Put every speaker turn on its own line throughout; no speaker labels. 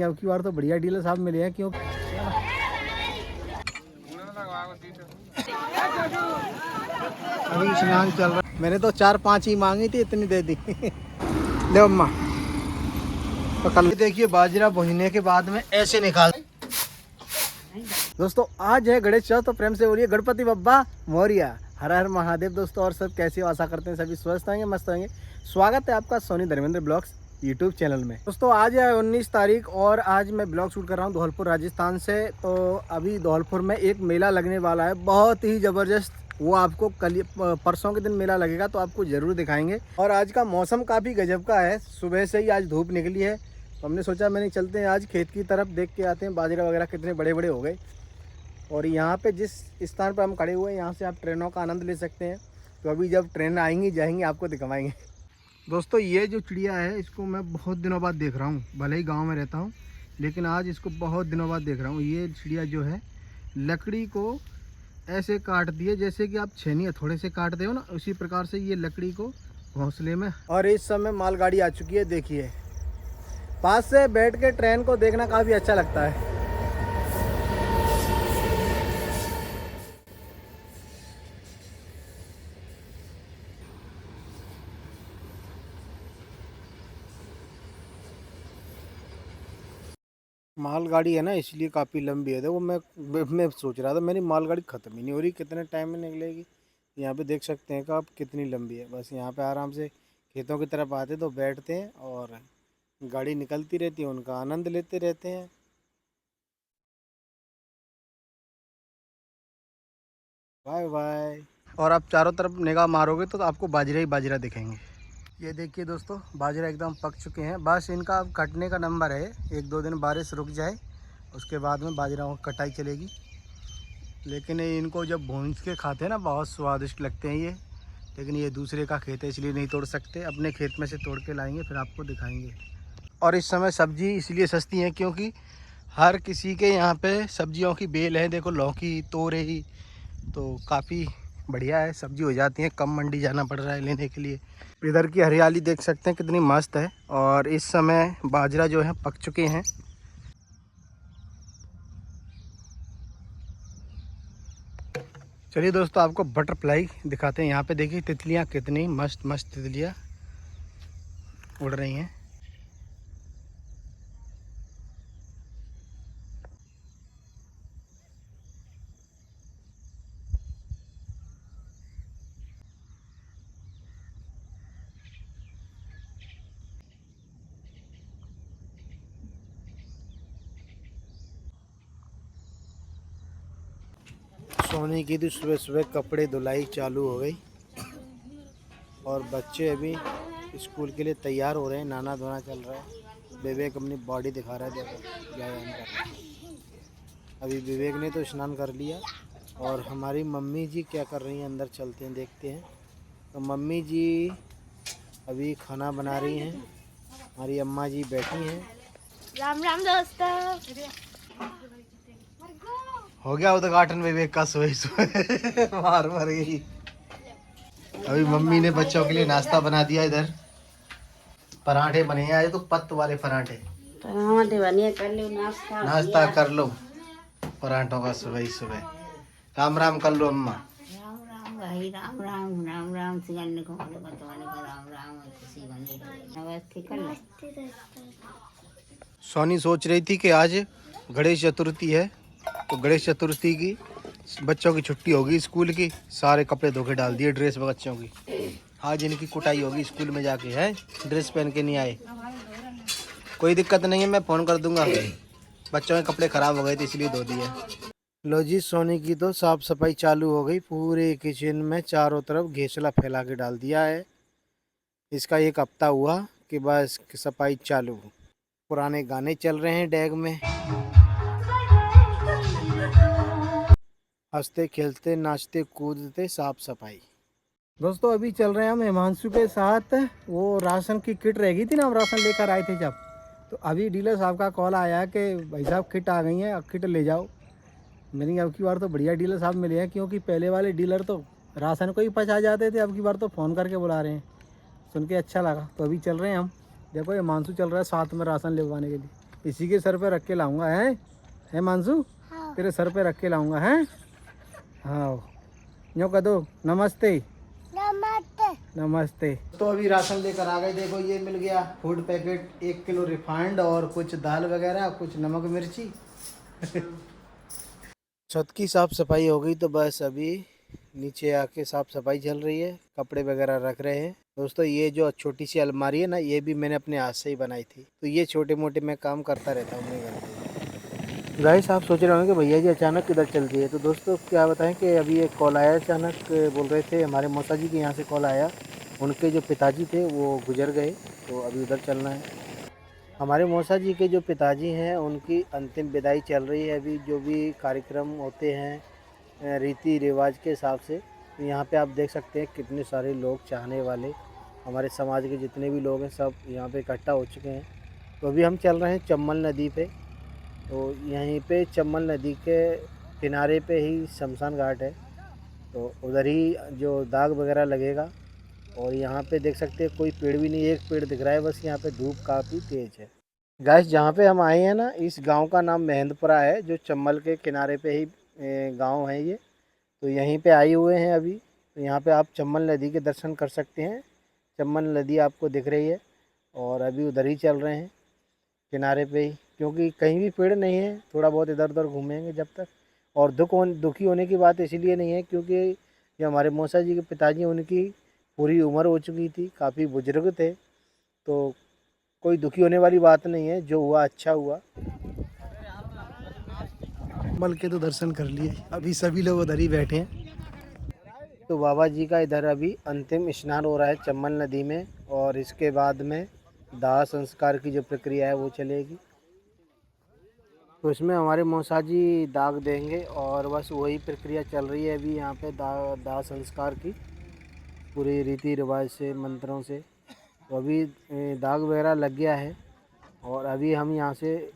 अब की बार तो बढ़िया डीलर साहब मिले हैं क्यों। अभी स्नान चल रहा है। मैंने तो 4-5 ही मांगी थी, इतनी दे दी। ले अम्मा पकड़। देखिए बाजरा भुनने के बाद में ऐसे निकाल। दोस्तों आज है गणेश चौथ, तो प्रेम से बोलिए गणपति बप्पा मोरिया। हर हर महादेव। दोस्तों और सब कैसे हो, आशा करते हैं सभी स्वस्थ होंगे, मस्त होंगे। स्वागत है आपका Soni Dharmendra blogs YouTube channel में। दोस्तों आज है 19 तारीख और आज मैं ब्लॉग शूट कर रहा हूँ धौलपुर राजस्थान से। तो अभी धौलपुर में एक मेला लगने वाला है बहुत ही ज़बरदस्त। वो आपको कल परसों के दिन मेला लगेगा तो आपको ज़रूर दिखाएंगे। और आज का मौसम काफ़ी गजब का है, सुबह से ही आज धूप निकली है। तो हमने सोचा मैंने चलते हैं आज खेत की तरफ, देख के आते हैं बाजरा वगैरह कितने बड़े बड़े हो गए। और यहाँ पे जिस स्थान पर हम खड़े हुए हैं यहाँ से आप ट्रेनों का आनंद ले सकते हैं। तो अभी जब ट्रेन आएंगी जाएंगी आपको दिखवाएंगे। दोस्तों ये जो चिड़िया है इसको मैं बहुत दिनों बाद देख रहा हूँ, भले ही गांव में रहता हूँ लेकिन आज इसको बहुत दिनों बाद देख रहा हूँ। ये चिड़िया जो है लकड़ी को ऐसे काट दिए जैसे कि आप छेनी थोड़े से काटते हो ना, उसी प्रकार से ये लकड़ी को घोंसले में। और इस समय मालगाड़ी आ चुकी है, देखिए पास से बैठ के ट्रेन को देखना काफ़ी अच्छा लगता है। मालगाड़ी है ना इसलिए काफ़ी लंबी है। देखो मैं सोच रहा था मेरी मालगाड़ी ख़त्म ही नहीं हो रही, कितने टाइम में निकलेगी। यहाँ पे देख सकते हैं कि आप कितनी लंबी है। बस यहाँ पे आराम से खेतों की तरफ आते तो बैठते हैं और गाड़ी निकलती रहती है, उनका आनंद लेते रहते हैं। Bye bye. और आप चारों तरफ निगाह मारोगे तो आपको बाजरा ही बाजरा दिखेंगे। ये देखिए दोस्तों बाजरा एकदम पक चुके हैं, बस इनका अब कटने का नंबर है। 1-2 दिन बारिश रुक जाए उसके बाद में बाजरा की कटाई चलेगी। लेकिन इनको जब भून के खाते हैं ना बहुत स्वादिष्ट लगते हैं ये। लेकिन ये दूसरे का खेत है इसलिए नहीं तोड़ सकते, अपने खेत में से तोड़ के लाएंगे फिर आपको दिखाएंगे। और इस समय सब्जी इसलिए सस्ती है क्योंकि हर किसी के यहाँ पे सब्जियों की बेल है। देखो लौकी तोरई तो काफ़ी बढ़िया है, सब्जी हो जाती है, कम मंडी जाना पड़ रहा है लेने के लिए। इधर की हरियाली देख सकते हैं कितनी मस्त है। और इस समय बाजरा जो है पक चुके हैं। चलिए दोस्तों आपको बटरफ्लाई दिखाते हैं। यहाँ पे देखिए तितलियाँ कितनी मस्त मस्त तितलियाँ उड़ रही हैं। सोनी की तो सुबह सुबह कपड़े धुलाई चालू हो गई और बच्चे अभी स्कूल के लिए तैयार हो रहे हैं, नहाना धोना चल रहा है। विवेक अपनी बॉडी दिखा रहा है, देखो व्यायाम कर रहा है। अभी विवेक ने तो स्नान कर लिया। और हमारी मम्मी जी क्या कर रही हैं अंदर चलते हैं देखते हैं। तो मम्मी जी अभी खाना बना रही हैं, हमारी अम्मा जी बैठी हैं।
राम राम दोस्तों।
हो गया उद्घाटन विवेक का सुबह सुबह। मार मर गई। अभी मम्मी ने बच्चों के लिए नाश्ता बना दिया। इधर पराठे बने हैं आज तो पत्त वाले पराठे।
बनिए कर लो
नाश्ता कर लो पराठों का सुबह ही सुबह। राम राम कर लो अम्मा।
राम राम भाई, राम राम राम राम सिगन को राम राम खुशी बनी नमस्ते कर ले।
सोनी सोच रही थी कि आज गणेश चतुर्थी है तो गणेश चतुर्थी की बच्चों की छुट्टी होगी स्कूल की। सारे कपड़े धो के डाल दिए ड्रेस बच्चों की। आज इनकी कुटाई होगी स्कूल में जाके, है ड्रेस पहन के नहीं आए। कोई दिक्कत नहीं है, मैं फ़ोन कर दूंगा। बच्चों के कपड़े ख़राब हो गए थे इसलिए धो दिए। लो जी सोनी की तो साफ़ सफाई चालू हो गई। पूरे किचन में चारों तरफ घेसला फैला के डाल दिया है। इसका 1 हफ्ता हुआ कि बस सफाई चालू। पुराने गाने चल रहे हैं डैग में, हंसते खेलते नाचते कूदते साफ सफाई। दोस्तों अभी चल रहे हैं हम हिमांशु के साथ। वो राशन की किट रह गई थी ना, हम राशन लेकर आए थे जब, तो अभी डीलर साहब का कॉल आया कि भाई साहब किट आ गई है, अब किट ले जाओ। मैंने अब की बार तो बढ़िया डीलर साहब मिले हैं क्योंकि पहले वाले डीलर तो राशन को ही पहुँचा जाते थे, अब की बार तो फ़ोन करके बुला रहे हैं। सुन के अच्छा लगा। तो अभी चल रहे हैं हम। देखो हिमांशु चल रहा है साथ में राशन लेवाने के लिए। इसी के सर पे रख के लाऊंगा, है मानसू? तेरे सर पे रख के लाऊंगा, है? हाँ, यूँ कह दो नमस्ते। नमस्ते। तो अभी राशन लेकर आ गए। देखो ये मिल गया फूड पैकेट, 1 किलो रिफाइंड और कुछ दाल वगैरह, कुछ नमक मिर्ची। छत की साफ सफाई हो गई तो बस अभी नीचे आके साफ सफाई चल रही है, कपड़े वगैरह रख रहे हैं। दोस्तों ये जो छोटी सी अलमारी है ना, ये भी मैंने अपने हाथ से ही बनाई थी। तो ये छोटे मोटे मैं काम करता रहता हूँ घर पे। गाइस आप सोच रहे होंगे कि भैया जी अचानक किधर चल दिए। तो दोस्तों क्या बताएं कि अभी एक कॉल आया, अचानक बोल रहे थे हमारे मौसा जी के यहाँ से कॉल आया, उनके जो पिताजी थे वो गुजर गए, तो अभी उधर चलना है। हमारे मौसा जी के जो पिताजी हैं उनकी अंतिम विदाई चल रही है। अभी जो भी कार्यक्रम होते हैं रीति रिवाज के हिसाब से, तो यहाँ पे आप देख सकते हैं कितने सारे लोग, चाहने वाले, हमारे समाज के जितने भी लोग हैं सब यहाँ पे इकट्ठा हो चुके हैं। तो अभी हम चल रहे हैं चम्बल नदी पे। तो यहीं पे चम्बल नदी के किनारे पे ही शमशान घाट है, तो उधर ही जो दाग वगैरह लगेगा। और यहाँ पे देख सकते हैं कोई पेड़ भी नहीं, एक पेड़ दिख रहा है बस। यहाँ पे धूप काफ़ी तेज़ है। गाइस जहाँ पे हम आए हैं ना, इस गांव का नाम महेंद्रपुरा है, जो चम्बल के किनारे पे ही गांव है ये। तो यहीं पे आए हुए हैं अभी। तो यहाँ पे आप चम्बल नदी के दर्शन कर सकते हैं। चम्बल नदी आपको दिख रही है और अभी उधर ही चल रहे हैं किनारे पे ही, क्योंकि कहीं भी पेड़ नहीं है। थोड़ा बहुत इधर उधर घूमेंगे जब तक। और दुखी होने की बात इसलिए नहीं है क्योंकि जो हमारे मौसा जी के पिताजी, उनकी पूरी उम्र हो चुकी थी, काफ़ी बुजुर्ग थे, तो कोई दुखी होने वाली बात नहीं है। जो हुआ अच्छा हुआ। मल के तो दर्शन कर लिए, अभी सभी लोग उधर ही बैठे हैं। तो बाबा जी का इधर अभी अंतिम स्नान हो रहा है चम्बल नदी में, और इसके बाद में दाह संस्कार की जो प्रक्रिया है वो चलेगी। तो इसमें हमारे मौसा जी दाग देंगे और बस वही प्रक्रिया चल रही है अभी यहाँ पे दाह संस्कार की, पूरे रीति रिवाज से, मंत्रों से। तो अभी दाग वगैरह लग गया है और अभी हम यहाँ से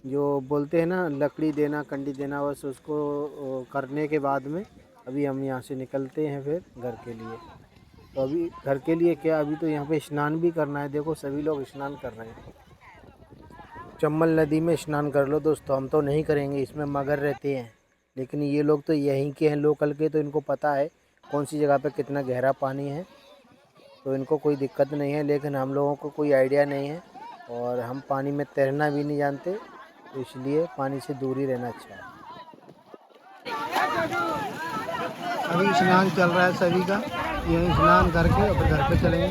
जो बोलते हैं ना लकड़ी देना, कंडी देना, बस उसको करने के बाद में अभी हम यहाँ से निकलते हैं फिर घर के लिए। तो अभी घर के लिए क्या, अभी तो यहाँ पे स्नान भी करना है। देखो सभी लोग स्नान कर रहे हैं। चम्बल नदी में स्नान कर लो दोस्तों, हम तो नहीं करेंगे, इसमें मगर रहते हैं। लेकिन ये लोग तो यहीं के हैं, लोकल के, तो इनको पता है कौन सी जगह पे कितना गहरा पानी है, तो इनको कोई दिक्कत नहीं है। लेकिन हम लोगों को कोई आइडिया नहीं है और हम पानी में तैरना भी नहीं जानते, तो इसलिए पानी से दूर ही रहना अच्छा है। अभी स्नान चल रहा है सभी का, यहीं स्नान करके अब घर पे चलेंगे।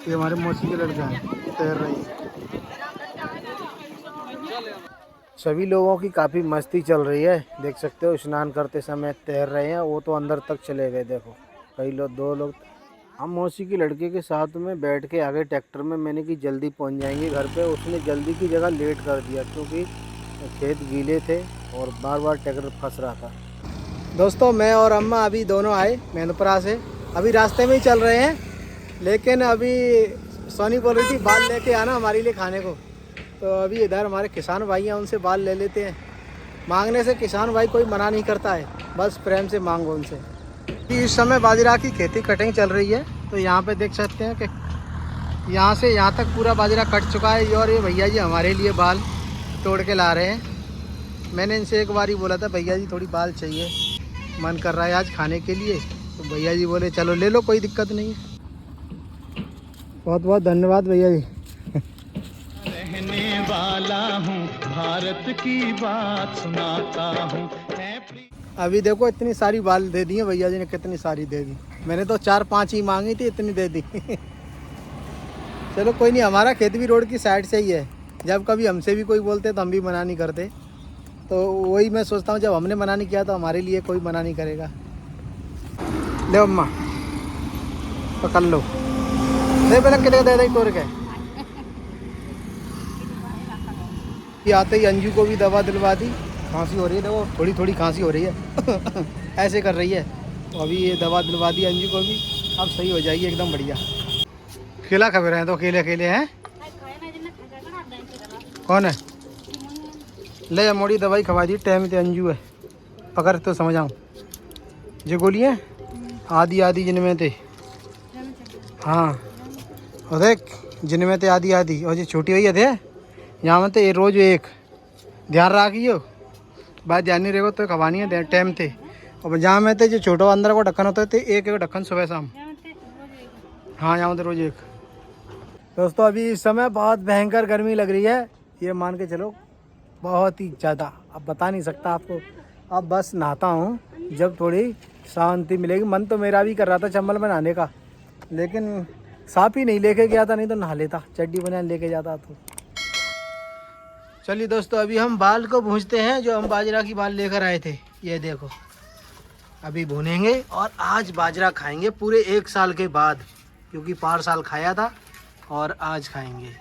ये हमारे मौसी के लड़के हैं, तैर रही है। सभी लोगों की काफ़ी मस्ती चल रही है, देख सकते हो स्नान करते समय तैर रहे हैं। वो तो अंदर तक चले गए, देखो कई लोग, 2 लोग। हम मौसी के लड़के के साथ में बैठ के आगे ट्रैक्टर में, मैंने कि जल्दी पहुंच जाएंगे घर पे। उसने जल्दी की जगह लेट कर दिया क्योंकि खेत गीले थे और बार बार ट्रैक्टर फंस रहा था। दोस्तों मैं और अम्मा अभी दोनों आए महेंद्रपुरा से, अभी रास्ते में ही चल रहे हैं। लेकिन अभी सोनी बोल रही थी बाल लेके आना हमारे लिए खाने को, तो अभी इधर हमारे किसान भाई हैं, उनसे बाल ले लेते हैं। मांगने से किसान भाई कोई मना नहीं करता है, बस प्रेम से मांगो उनसे। इस समय बाजरा की खेती कटिंग चल रही है, तो यहाँ पे देख सकते हैं कि यहाँ से यहाँ तक पूरा बाजरा कट चुका है। और ये भैया जी हमारे लिए बाल तोड़ के ला रहे हैं। मैंने इनसे एक बार ही बोला था भैया जी थोड़ी बाल चाहिए, मन कर रहा है आज खाने के लिए, तो भैया जी बोले चलो ले लो, कोई दिक्कत नहीं है। बहुत बहुत धन्यवाद भैया जी। रहने वाला हूँ, भारत की बात सुनाता हूँ। अभी देखो इतनी सारी बाल दे दी है भैया जी ने, कितनी सारी दे दी। मैंने तो 4-5 ही मांगी थी, इतनी दे दी। चलो कोई नहीं, हमारा खेत भी रोड की साइड से ही है। जब कभी हमसे भी कोई बोलते तो हम भी मना नहीं करते, तो वही मैं सोचता हूँ जब हमने मना नहीं किया तो हमारे लिए कोई मना नहीं करेगा। ले अम्मा पकड़ लो, दे पहले कितने दे दे तोड़ के। ये आते ही अंजू को भी दवा दिलवा दी, खांसी हो रही है, देखो थोड़ी थोड़ी खांसी हो रही है। ऐसे कर रही है, तो अभी ये दवा दिलवा दी अंजू को भी, अब सही हो जाएगी एकदम बढ़िया। केला खा रहे हैं तो अकेले अकेले हैं। कौन है? ले मोड़ी दवाई खवा दी टाइम से, अंजू है पकड़ तो समझाऊँ जो गोली है आधी आधी जिनमें थे। हाँ और देख जिनमें तो आधी आधी और जो छोटी हुई है यहाँ में तो ये रोज एक ध्यान रखियो, बात ध्यान नहीं रहेगा तो खवानी है टाइम थे। और जहाँ में तो जो छोटा अंदर को ढक्कन होता है तो एक एक ढक्कन सुबह शाम। हाँ यहाँ तो रोज एक। दोस्तों अभी इस समय बहुत भयंकर गर्मी लग रही है, ये मान के चलो बहुत ही ज़्यादा, अब बता नहीं सकता आपको। अब बस नहाता हूँ जब थोड़ी शांति मिलेगी। मन तो मेरा भी कर रहा था चंबल में नहाने का, लेकिन साफ ही नहीं लेके गया था, नहीं तो नहा लेता, चड्डी बनियान लेके जाता तो। चलिए दोस्तों अभी हम बाल को भूंजते हैं, जो हम बाजरा की बाल लेकर आए थे। ये देखो अभी भूनेंगे और आज बाजरा खाएंगे पूरे 1 साल के बाद, क्योंकि 5 साल खाया था और आज खाएंगे।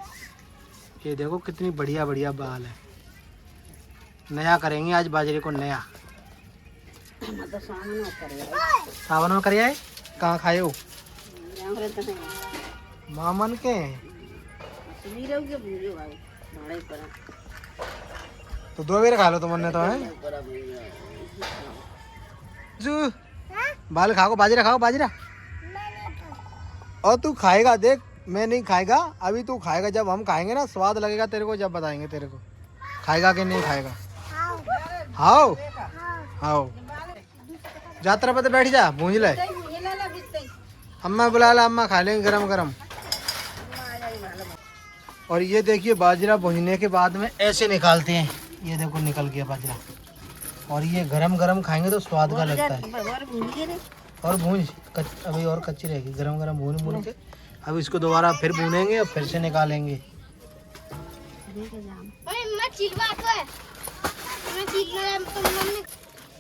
ये देखो कितनी बढ़िया बढ़िया बाल है, नया करेंगे आज बाजरे को नया। सावन में कर आए, कहाँ खाए हो? मामन के तो 2 बेर खा लो तो मन तो है जू बाल खाओ, बाजरा खाओ बाजरा। और तू खाएगा, देख मैं नहीं खाएगा, अभी तू खाएगा, जब हम खाएंगे ना स्वाद लगेगा तेरे को, जब बताएंगे तेरे को खाएगा कि नहीं खाएगा। हाओ हाओ यात्रा पर बैठ जा, भूंज ले। अम्मा बुला ला, अम्मा खा लेंगे गरम गरम। और ये देखिए बाजरा भूनने के बाद में ऐसे निकालते हैं, ये देखो निकल गया बाजरा। और ये गरम गरम खाएंगे तो स्वाद का लगता है। और भूंज अभी और कच्ची रहेगी, गरम गरम भून भून के अब इसको दोबारा फिर भूनेंगे और फिर से निकालेंगे।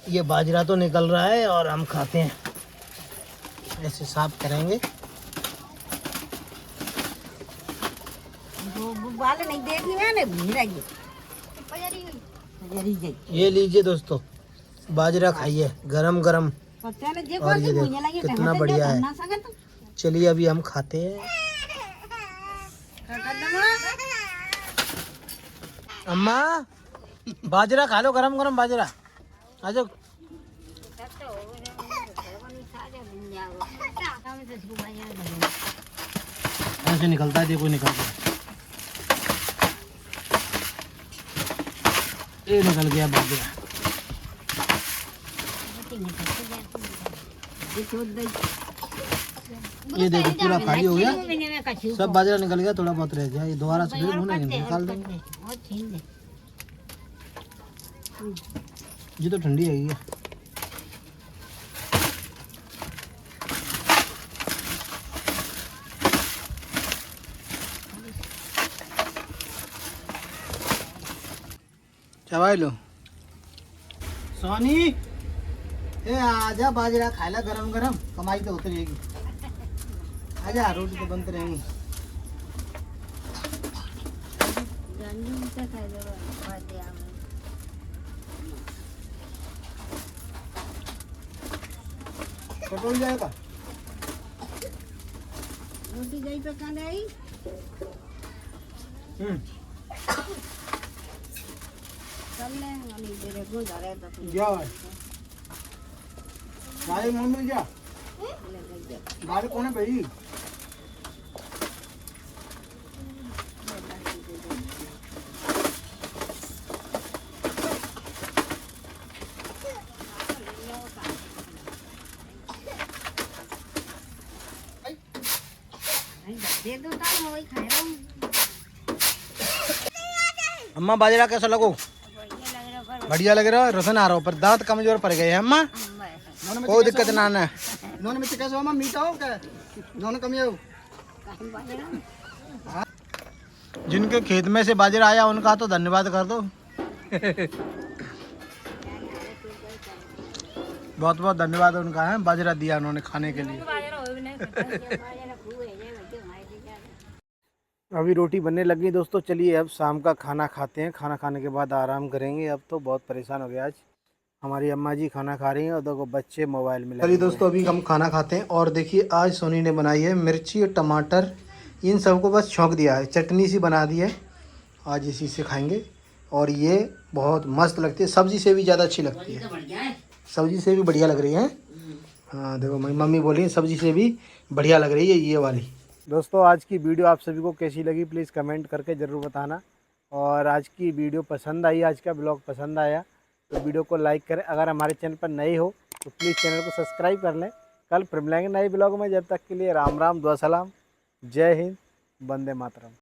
ये बाजरा तो निकल रहा है और हम खाते हैं, ऐसे साफ करेंगे।
बाल नहीं देखी है ना,
ये लीजिए दोस्तों बाजरा खाइए गरम गरम, और ये देखो कितना बढ़िया है। चलिए अभी हम खाते हैं। अम्मा बाजरा खा लो, गरम गरम बाजरा आ जाओ। ऐसे निकलता है, देखो निकलता है, ये निकल गया बाजरा। ये देखो पूरा खाली हो गया, सब बाजरा निकल गया, थोड़ा बहुत रह गया, ये दोबारा से फिर भूनेंगे, निकाल देंगे। ये तो ठंडी है ये। चबाई लो सोनी, ए आजा बाजरा खाला गरम गरम, कमाई तो उतरेगी। आजा रोटी तो बनते रहेंगी। कटोरी जाएगा
रोटी गई तो कहाँ आई?
जा भाई मम्मी जा बाहर कौन है भाई? अम्मा बाजरा कैसा लगो? बढ़िया लग रहा है, रोशन आ रहा हो, पर दांत कमजोर पड़ गए हैं अम्मा, कोई दिक्कत ना है। नॉन में कैसे हो अम्मा, मीठा हो क्या? नॉन कमी हो? जिनके खेत में से बाजरा आया उनका तो धन्यवाद कर दो। बहुत बहुत धन्यवाद उनका है, बाजरा दिया उन्होंने खाने के लिए। अभी रोटी बनने लगी दोस्तों, चलिए अब शाम का खाना खाते हैं, खाना खाने के बाद आराम करेंगे। अब तो बहुत परेशान हो गया, आज हमारी अम्मा जी खाना खा रही हैं और देखो बच्चे मोबाइल में। चलिए दोस्तों अभी हम खाना खाते हैं, और देखिए आज सोनी ने बनाई है मिर्ची और टमाटर, इन सबको बस छौंक दिया है, चटनी सी बना दी है, आज इसी से खाएंगे। और ये बहुत मस्त लगती है, सब्जी से भी ज़्यादा अच्छी लगती है, सब्जी से भी बढ़िया लग रही है। हाँ देखो मेरी मम्मी बोली सब्जी से भी बढ़िया लग रही है ये वाली, दोस्तों आज की वीडियो आप सभी को कैसी लगी प्लीज़ कमेंट करके ज़रूर बताना। और आज की वीडियो पसंद आई, आज का ब्लॉग पसंद आया तो वीडियो को लाइक करें। अगर हमारे चैनल पर नए हो तो प्लीज़ चैनल को सब्सक्राइब कर लें। कल फिर मिलेंगे नए ब्लॉग में, जब तक के लिए राम राम, दुआ सलाम, जय हिंद, वंदे मातरम।